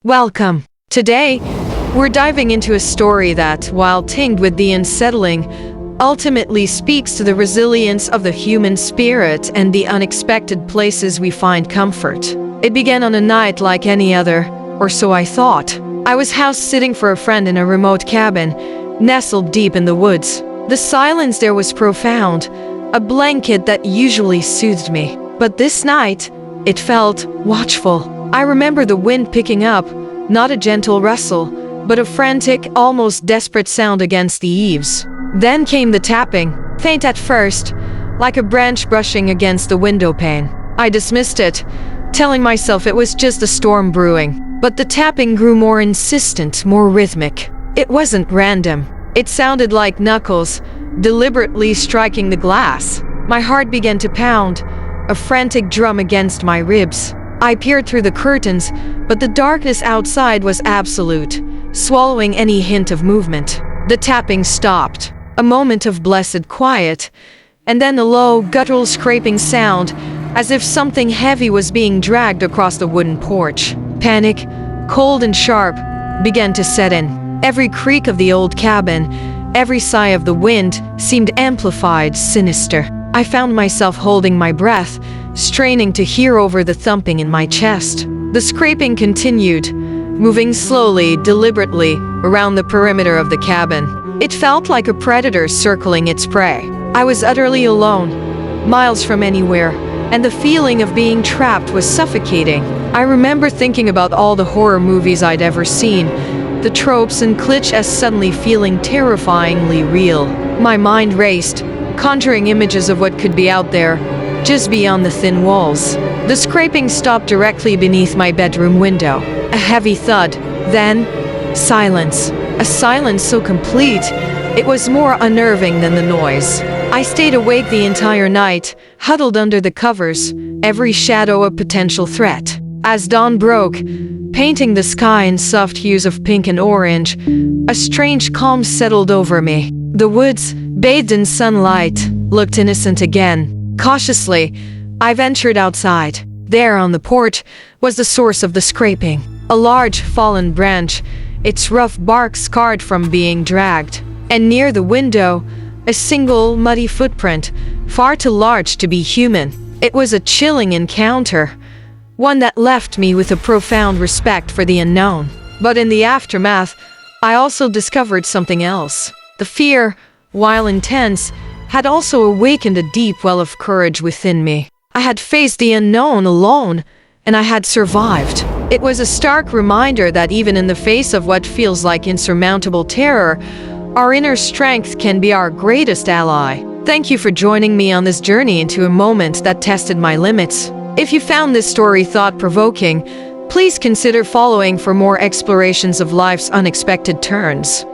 Welcome. Today, we're diving into a story that, while tinged with the unsettling, ultimately speaks to the resilience of the human spirit and the unexpected places we find comfort. It began on a night like any other, or so I thought. I was house-sitting for a friend in a remote cabin, nestled deep in the woods. The silence there was profound, a blanket that usually soothed me. But this night, it felt watchful. I remember the wind picking up, not a gentle rustle, but a frantic, almost desperate sound against the eaves. Then came the tapping, faint at first, like a branch brushing against the window pane. I dismissed it, telling myself it was just a storm brewing. But the tapping grew more insistent, more rhythmic. It wasn't random. It sounded like knuckles, deliberately striking the glass. My heart began to pound, a frantic drum against my ribs. I peered through the curtains, but the darkness outside was absolute, swallowing any hint of movement. The tapping stopped. A moment of blessed quiet, and then a low, guttural scraping sound, as if something heavy was being dragged across the wooden porch. Panic, cold and sharp, began to set in. Every creak of the old cabin, every sigh of the wind seemed amplified, sinister. I found myself holding my breath, straining to hear over the thumping in my chest. The scraping continued, moving slowly, deliberately, around the perimeter of the cabin. It felt like a predator circling its prey. I was utterly alone, miles from anywhere, and the feeling of being trapped was suffocating. I remember thinking about all the horror movies I'd ever seen, the tropes and cliches suddenly feeling terrifyingly real. My mind raced, conjuring images of what could be out there, just beyond the thin walls. The scraping stopped directly beneath my bedroom window. A heavy thud, then silence. A silence so complete, it was more unnerving than the noise. I stayed awake the entire night, huddled under the covers, every shadow a potential threat. As dawn broke, painting the sky in soft hues of pink and orange, a strange calm settled over me. The woods, bathed in sunlight, looked innocent again. Cautiously, I ventured outside. There on the porch was the source of the scraping. A large, fallen branch, its rough bark scarred from being dragged. And near the window, a single, muddy footprint, far too large to be human. It was a chilling encounter, one that left me with a profound respect for the unknown. But in the aftermath, I also discovered something else. The fear, while intense, had also awakened a deep well of courage within me. I had faced the unknown alone, and I had survived. It was a stark reminder that even in the face of what feels like insurmountable terror, our inner strength can be our greatest ally. Thank you for joining me on this journey into a moment that tested my limits. If you found this story thought-provoking, please consider following for more explorations of life's unexpected turns.